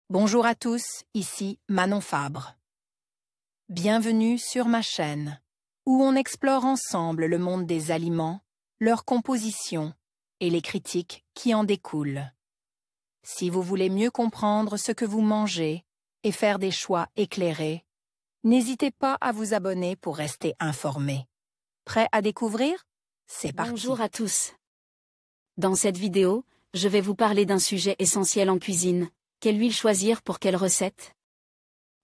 Bonjour à tous, ici Manon Fabre. Bienvenue sur ma chaîne, où on explore ensemble le monde des aliments, leur composition et les critiques qui en découlent. Si vous voulez mieux comprendre ce que vous mangez et faire des choix éclairés, n'hésitez pas à vous abonner pour rester informé. Prêt à découvrir? C'est parti. Bonjour à tous. Dans cette vidéo, je vais vous parler d'un sujet essentiel en cuisine. Quelle huile choisir pour quelle recette?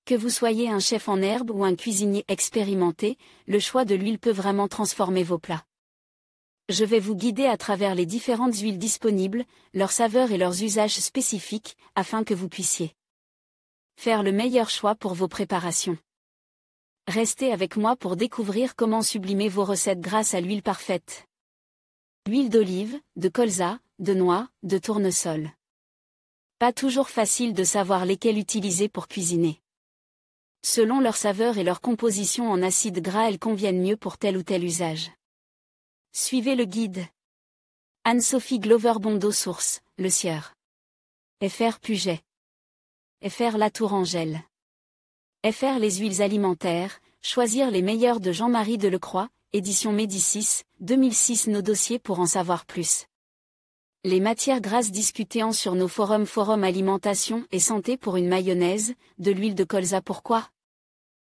Que vous soyez un chef en herbe ou un cuisinier expérimenté, le choix de l'huile peut vraiment transformer vos plats. Je vais vous guider à travers les différentes huiles disponibles, leurs saveurs et leurs usages spécifiques, afin que vous puissiez faire le meilleur choix pour vos préparations. Restez avec moi pour découvrir comment sublimer vos recettes grâce à l'huile parfaite. L'huile d'olive, de colza, de noix, de tournesol. Pas toujours facile de savoir lesquelles utiliser pour cuisiner. Selon leur saveur et leur composition en acides gras, elles conviennent mieux pour tel ou tel usage. Suivez le guide. Anne-Sophie Glover Bondo Source, Le Sieur. Fr Puget. Fr La Tourangelle. Fr Les huiles alimentaires, choisir les meilleures de Jean-Marie Delecroix, édition Médicis, 2006. Nos dossiers pour en savoir plus. Les matières grasses discutées sur nos forums. Forum alimentation et santé pour une mayonnaise, de l'huile de colza. Pourquoi?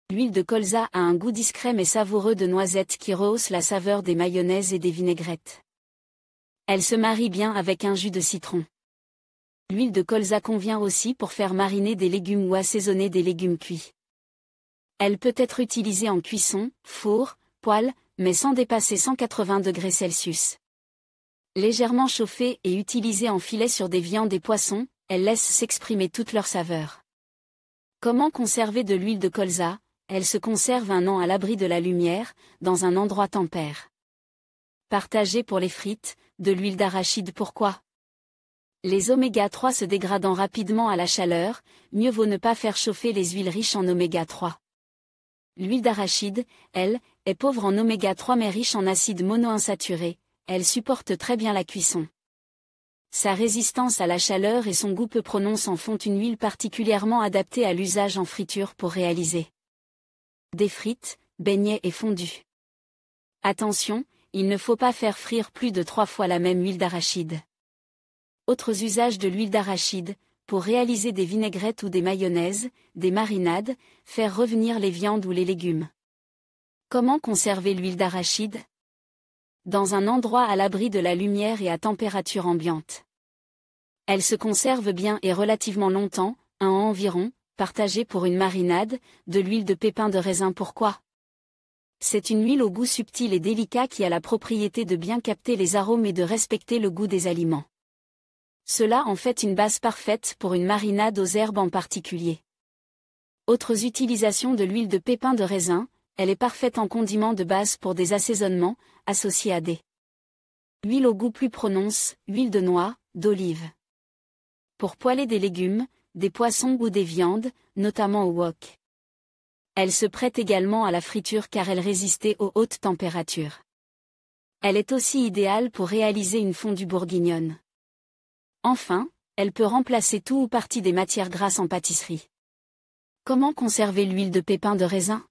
L'huile de colza a un goût discret mais savoureux de noisette qui rehausse la saveur des mayonnaises et des vinaigrettes. Elle se marie bien avec un jus de citron. L'huile de colza convient aussi pour faire mariner des légumes ou assaisonner des légumes cuits. Elle peut être utilisée en cuisson, four, poêle, mais sans dépasser 180 degrés Celsius. Légèrement chauffée et utilisée en filet sur des viandes et poissons, elle laisse s'exprimer toute leur saveur. Comment conserver de l'huile de colza? Elle se conserve 1 an à l'abri de la lumière, dans un endroit tempère. Partagée pour les frites, de l'huile d'arachide. Pourquoi? Les oméga 3 se dégradant rapidement à la chaleur, mieux vaut ne pas faire chauffer les huiles riches en oméga 3. L'huile d'arachide, elle, est pauvre en oméga 3 mais riche en acides monoinsaturés. Elle supporte très bien la cuisson. Sa résistance à la chaleur et son goût peu prononcé en font une huile particulièrement adaptée à l'usage en friture pour réaliser des frites, beignets et fondus. Attention, il ne faut pas faire frire plus de 3 fois la même huile d'arachide. Autres usages de l'huile d'arachide, pour réaliser des vinaigrettes ou des mayonnaises, des marinades, faire revenir les viandes ou les légumes. Comment conserver l'huile d'arachide? Dans un endroit à l'abri de la lumière et à température ambiante. Elle se conserve bien et relativement longtemps, 1 an environ, partagée pour une marinade, de l'huile de pépins de raisin. Pourquoi? C'est une huile au goût subtil et délicat qui a la propriété de bien capter les arômes et de respecter le goût des aliments. Cela en fait une base parfaite pour une marinade aux herbes en particulier. Autres utilisations de l'huile de pépins de raisin, elle est parfaite en condiment de base pour des assaisonnements, associés à des huiles au goût plus prononcé, huile de noix, d'olive. Pour poêler des légumes, des poissons ou des viandes, notamment au wok. Elle se prête également à la friture car elle résiste aux hautes températures. Elle est aussi idéale pour réaliser une fondue bourguignonne. Enfin, elle peut remplacer tout ou partie des matières grasses en pâtisserie. Comment conserver l'huile de pépins de raisin?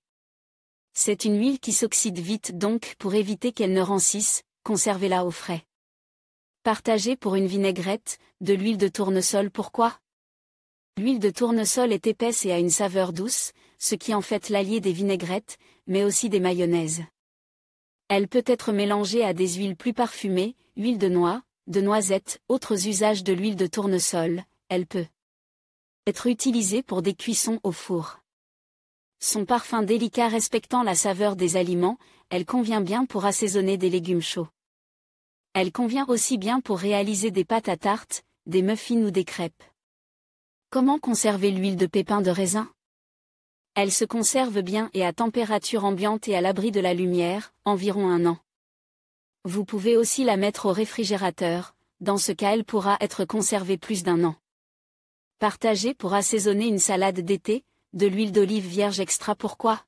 C'est une huile qui s'oxyde vite donc pour éviter qu'elle ne rancisse, conservez-la au frais. Partagée pour une vinaigrette, de l'huile de tournesol. Pourquoi? L'huile de tournesol est épaisse et a une saveur douce, ce qui en fait l'allié des vinaigrettes, mais aussi des mayonnaises. Elle peut être mélangée à des huiles plus parfumées, huile de noix, de noisette. Autres usages de l'huile de tournesol, elle peut être utilisée pour des cuissons au four. Son parfum délicat respectant la saveur des aliments, elle convient bien pour assaisonner des légumes chauds. Elle convient aussi bien pour réaliser des pâtes à tarte, des muffins ou des crêpes. Comment conserver l'huile de pépins de raisin? Elle se conserve bien et à température ambiante et à l'abri de la lumière, environ 1 an. Vous pouvez aussi la mettre au réfrigérateur, dans ce cas elle pourra être conservée plus d'1 an. Partagée pour assaisonner une salade d'été, de l'huile d'olive vierge extra. Pourquoi?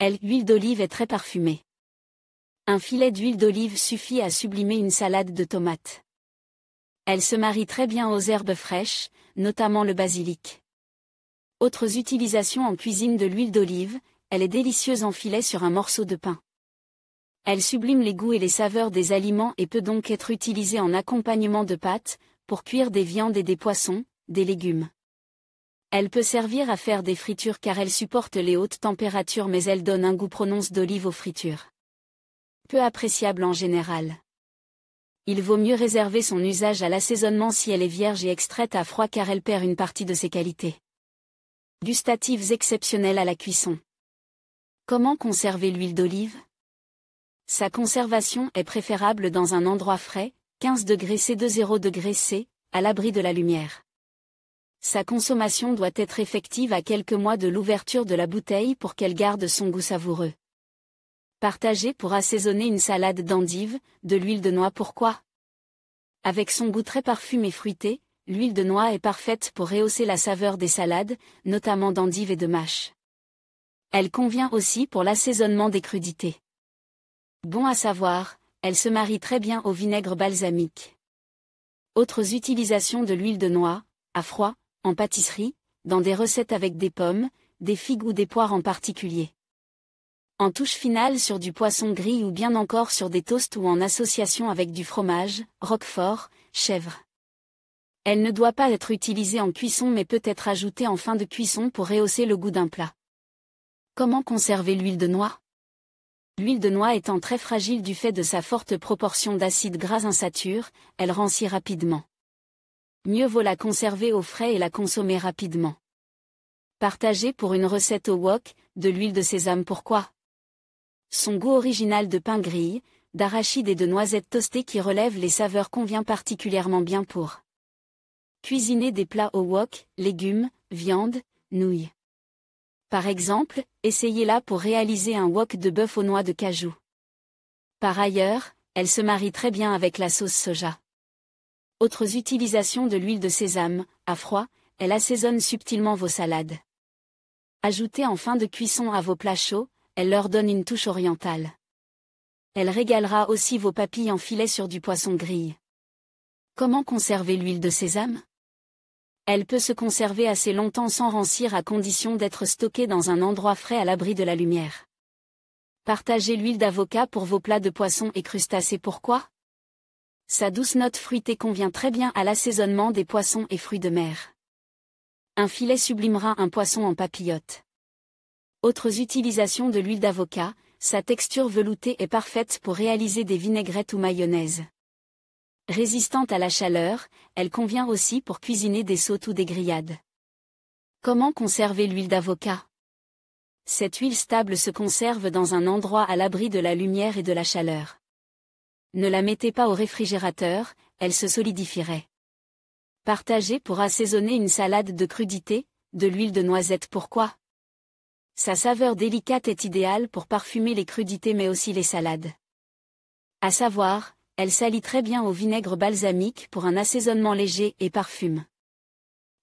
L'huile d'olive est très parfumée. Un filet d'huile d'olive suffit à sublimer une salade de tomates. Elle se marie très bien aux herbes fraîches, notamment le basilic. Autres utilisations en cuisine de l'huile d'olive, elle est délicieuse en filet sur un morceau de pain. Elle sublime les goûts et les saveurs des aliments et peut donc être utilisée en accompagnement de pâtes, pour cuire des viandes et des poissons, des légumes. Elle peut servir à faire des fritures car elle supporte les hautes températures mais elle donne un goût prononcé d'olive aux fritures. Peu appréciable en général. Il vaut mieux réserver son usage à l'assaisonnement si elle est vierge et extraite à froid car elle perd une partie de ses qualités gustatives exceptionnelles à la cuisson. Comment conserver l'huile d'olive? Sa conservation est préférable dans un endroit frais, 15 degrés C 0 degrés C, à l'abri de la lumière. Sa consommation doit être effective à quelques mois de l'ouverture de la bouteille pour qu'elle garde son goût savoureux. Partagez pour assaisonner une salade d'endives, de l'huile de noix. Pourquoi? Avec son goût très parfumé et fruité, l'huile de noix est parfaite pour rehausser la saveur des salades, notamment d'endives et de mâches. Elle convient aussi pour l'assaisonnement des crudités. Bon à savoir, elle se marie très bien au vinaigre balsamique. Autres utilisations de l'huile de noix, à froid, en pâtisserie, dans des recettes avec des pommes, des figues ou des poires en particulier. En touche finale sur du poisson gris ou bien encore sur des toasts ou en association avec du fromage, roquefort, chèvre. Elle ne doit pas être utilisée en cuisson mais peut être ajoutée en fin de cuisson pour rehausser le goût d'un plat. Comment conserver l'huile de noix? L'huile de noix étant très fragile du fait de sa forte proportion d'acides gras insaturés, elle rancit rapidement. Mieux vaut la conserver au frais et la consommer rapidement. Partagez pour une recette au wok, de l'huile de sésame. Pourquoi? Son goût original de pain grillé, d'arachide et de noisettes toastées qui relève les saveurs convient particulièrement bien pour cuisiner des plats au wok, légumes, viande, nouilles. Par exemple, essayez-la pour réaliser un wok de bœuf aux noix de cajou. Par ailleurs, elle se marie très bien avec la sauce soja. Autres utilisations de l'huile de sésame, à froid, elle assaisonne subtilement vos salades. Ajoutez en fin de cuisson à vos plats chauds, elle leur donne une touche orientale. Elle régalera aussi vos papilles en filet sur du poisson grillé. Comment conserver l'huile de sésame? Elle peut se conserver assez longtemps sans rancir à condition d'être stockée dans un endroit frais à l'abri de la lumière. Partagez l'huile d'avocat pour vos plats de poisson et crustacés. Pourquoi? Sa douce note fruitée convient très bien à l'assaisonnement des poissons et fruits de mer. Un filet sublimera un poisson en papillote. Autres utilisations de l'huile d'avocat, sa texture veloutée est parfaite pour réaliser des vinaigrettes ou mayonnaises. Résistante à la chaleur, elle convient aussi pour cuisiner des sautés ou des grillades. Comment conserver l'huile d'avocat? Cette huile stable se conserve dans un endroit à l'abri de la lumière et de la chaleur. Ne la mettez pas au réfrigérateur, elle se solidifierait. Partagez pour assaisonner une salade de crudités, de l'huile de noisette. Pourquoi? Sa saveur délicate est idéale pour parfumer les crudités mais aussi les salades. À savoir, elle s'allie très bien au vinaigre balsamique pour un assaisonnement léger et parfume.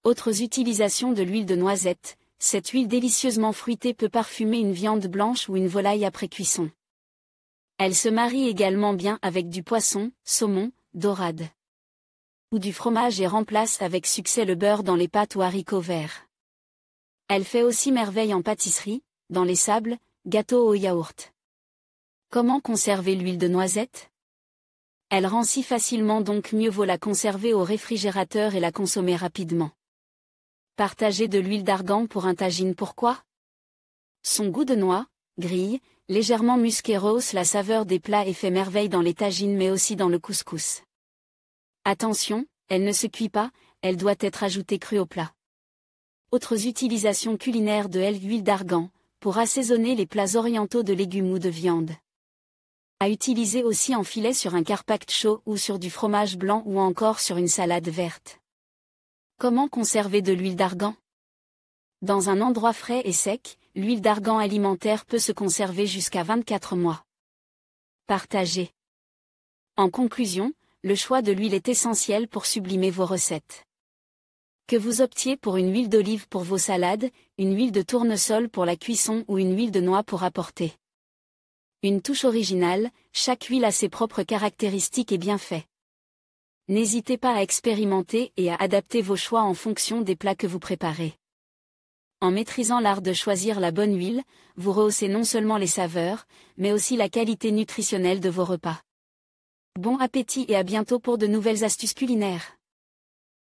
Autres utilisations de l'huile de noisette, cette huile délicieusement fruitée peut parfumer une viande blanche ou une volaille après cuisson. Elle se marie également bien avec du poisson, saumon, dorade ou du fromage et remplace avec succès le beurre dans les pâtes ou haricots verts. Elle fait aussi merveille en pâtisserie, dans les sables, gâteaux au yaourt. Comment conserver l'huile de noisette? Elle rancit facilement donc mieux vaut la conserver au réfrigérateur et la consommer rapidement. Partagez de l'huile d'argan pour un tagine. Pourquoi? Son goût de noix, grille, légèrement musqué rehausse la saveur des plats et fait merveille dans les tagines mais aussi dans le couscous. Attention, elle ne se cuit pas, elle doit être ajoutée crue au plat. Autres utilisations culinaires de l'huile d'argan, pour assaisonner les plats orientaux de légumes ou de viande. À utiliser aussi en filet sur un carpaccio ou sur du fromage blanc ou encore sur une salade verte. Comment conserver de l'huile d'argan? Dans un endroit frais et sec, l'huile d'argan alimentaire peut se conserver jusqu'à 24 mois. Partagez. En conclusion, le choix de l'huile est essentiel pour sublimer vos recettes. Que vous optiez pour une huile d'olive pour vos salades, une huile de tournesol pour la cuisson ou une huile de noix pour apporter une touche originale, chaque huile a ses propres caractéristiques et bienfaits. N'hésitez pas à expérimenter et à adapter vos choix en fonction des plats que vous préparez. En maîtrisant l'art de choisir la bonne huile, vous rehaussez non seulement les saveurs, mais aussi la qualité nutritionnelle de vos repas. Bon appétit et à bientôt pour de nouvelles astuces culinaires.